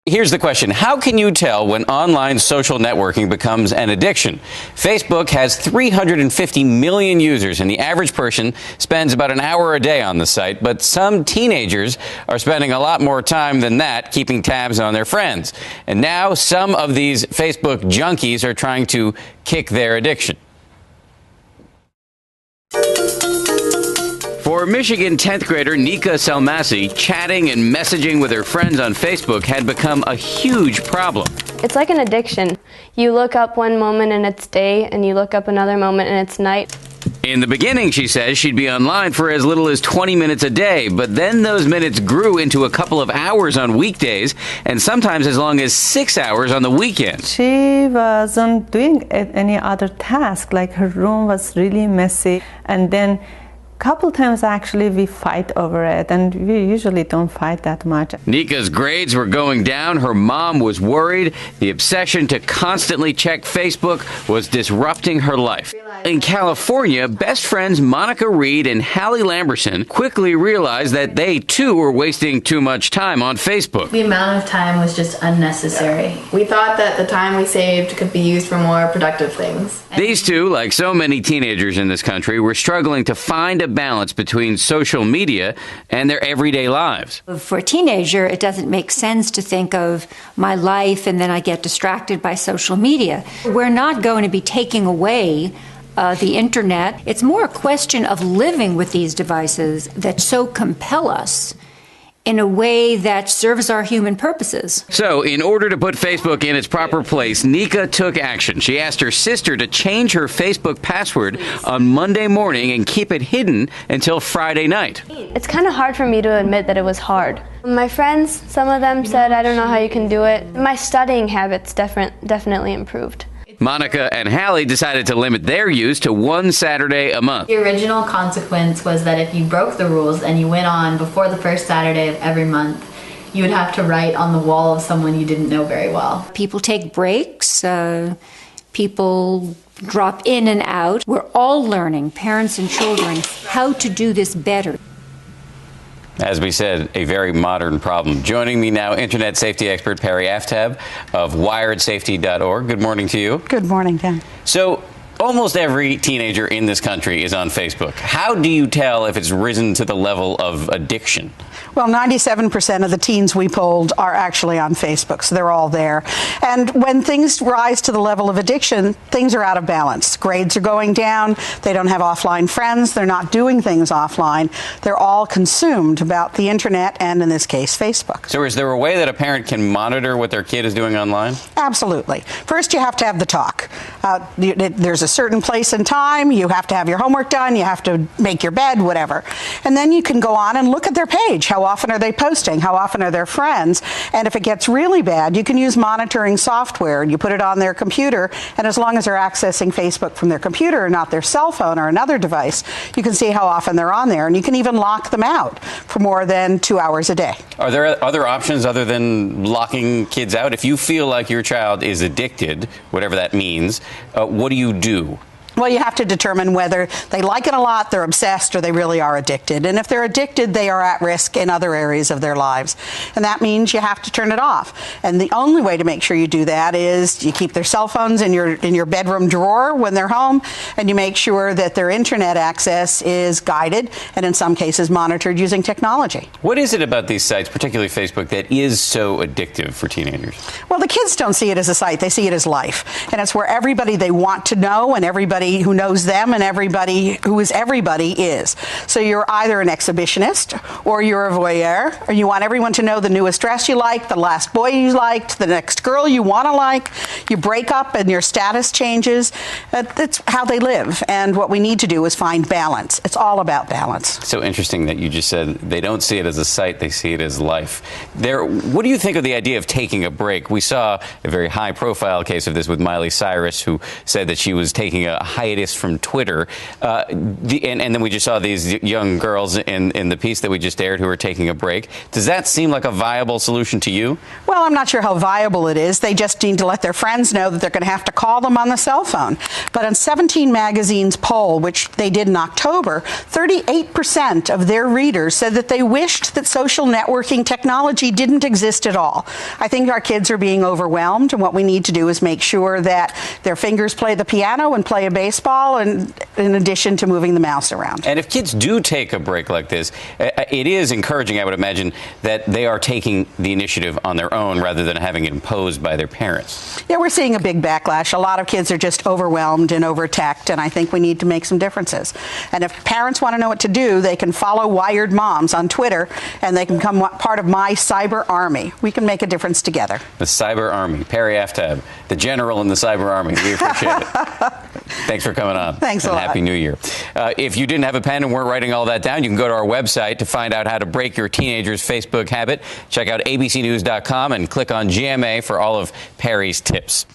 Here's the question. How can you tell when online social networking becomes an addiction? Facebook has 350 million users, and the average person spends about an hour a day on the site. But some teenagers are spending a lot more time than that keeping tabs on their friends. And now some of these Facebook junkies are trying to kick their addiction. For Michigan 10th grader Nika Salmasi, chatting and messaging with her friends on Facebook had become a huge problem. It's like an addiction. You look up one moment and it's day, and you look up another moment and it's night. In the beginning, she says, she'd be online for as little as 20 minutes a day, but then those minutes grew into a couple of hours on weekdays and sometimes as long as 6 hours on the weekends. She wasn't doing any other task, like her room was really messy, and then couple times actually we fight over it, and we usually don't fight that much. Nika's grades were going down. Her mom was worried. The obsession to constantly check Facebook was disrupting her life. In California, best friends Monica Reed and Hallie Lamberson quickly realized that they too were wasting too much time on Facebook. The amount of time was just unnecessary. We thought that the time we saved could be used for more productive things. These two, like so many teenagers in this country, were struggling to find a balance between social media and their everyday lives. For a teenager, it doesn't make sense to think of my life and then I get distracted by social media. We're not going to be taking away the internet. It's more a question of living with these devices that so compel us in a way that serves our human purposes. So, in order to put Facebook in its proper place, Nika took action. She asked her sister to change her Facebook password on Monday morning and keep it hidden until Friday night. It's kind of hard for me to admit that it was hard. My friends, some of them said, I don't know how you can do it. My studying habits definitely improved. Monica and Hallie decided to limit their use to one Saturday a month. The original consequence was that if you broke the rules and you went on before the first Saturday of every month, you would have to write on the wall of someone you didn't know very well. People take breaks, people drop in and out. We're all learning, parents and children, how to do this better. As we said, a very modern problem. Joining me now, internet safety expert Perry Aftab of WiredSafety.org. Good morning to you. Good morning, Dan. So, almost every teenager in this country is on Facebook. How do you tell if it's risen to the level of addiction? Well, 97% of the teens we polled are actually on Facebook, so they're all there. And when things rise to the level of addiction, things are out of balance. Grades are going down. They don't have offline friends. They're not doing things offline. They're all consumed about the internet and, in this case, Facebook. So is there a way that a parent can monitor what their kid is doing online? Absolutely. First, you have to have the talk. There's a certain place and time. You have to have your homework done. You have to make your bed, whatever. And then you can go on and look at their page. How often are they posting? How often are their friends? And if it gets really bad, you can use monitoring software. You put it on their computer, and as long as they're accessing Facebook from their computer and not their cell phone or another device, you can see how often they're on there. And you can even lock them out for more than 2 hours a day. Are there other options other than locking kids out? If you feel like your child is addicted, whatever that means, what do you do? Well, you have to determine whether they like it a lot, they're obsessed, or they really are addicted. And if they're addicted, they are at risk in other areas of their lives. And that means you have to turn it off. And the only way to make sure you do that is you keep their cell phones in your bedroom drawer when they're home, and you make sure that their internet access is guided and in some cases monitored using technology. What is it about these sites, particularly Facebook, that is so addictive for teenagers? Well, the kids don't see it as a site, they see it as life. And it's where everybody they want to know and everybody who knows them and everybody who is everybody is. So you're either an exhibitionist or you're a voyeur, or you want everyone to know the newest dress you like, the last boy you liked, the next girl you want to like. You break up and your status changes. That's how they live. And what we need to do is find balance. It's all about balance. So interesting that you just said they don't see it as a site, they see it as life. What do you think of the idea of taking a break? We saw a very high-profile case of this with Miley Cyrus, who said that she was taking a hiatus from Twitter. And then we just saw these young girls in the piece that we just aired who are taking a break. Does that seem like a viable solution to you? Well, I'm not sure how viable it is. They just need to let their friends know that they're going to have to call them on the cell phone. But on 17 Magazine's poll, which they did in October, 38% of their readers said that they wished that social networking technology didn't exist at all. I think our kids are being overwhelmed, and what we need to do is make sure that their fingers play the piano and play a baseball, and in addition to moving the mouse around. And if kids do take a break like this, it is encouraging, I would imagine, that they are taking the initiative on their own rather than having it imposed by their parents. Yeah, we're seeing a big backlash. A lot of kids are just overwhelmed and over-teched, and I think we need to make some differences. And if parents want to know what to do, they can follow Wired Moms on Twitter, and they can become part of my cyber army. We can make a difference together. The Cyber Army. Perry Aftab, the general in the Cyber Army. We appreciate it. Thanks for coming on. Thanks a lot. Happy New Year. If you didn't have a pen and weren't writing all that down, you can go to our website to find out how to break your teenager's Facebook habit. Check out abcnews.com and click on GMA for all of Perry's tips.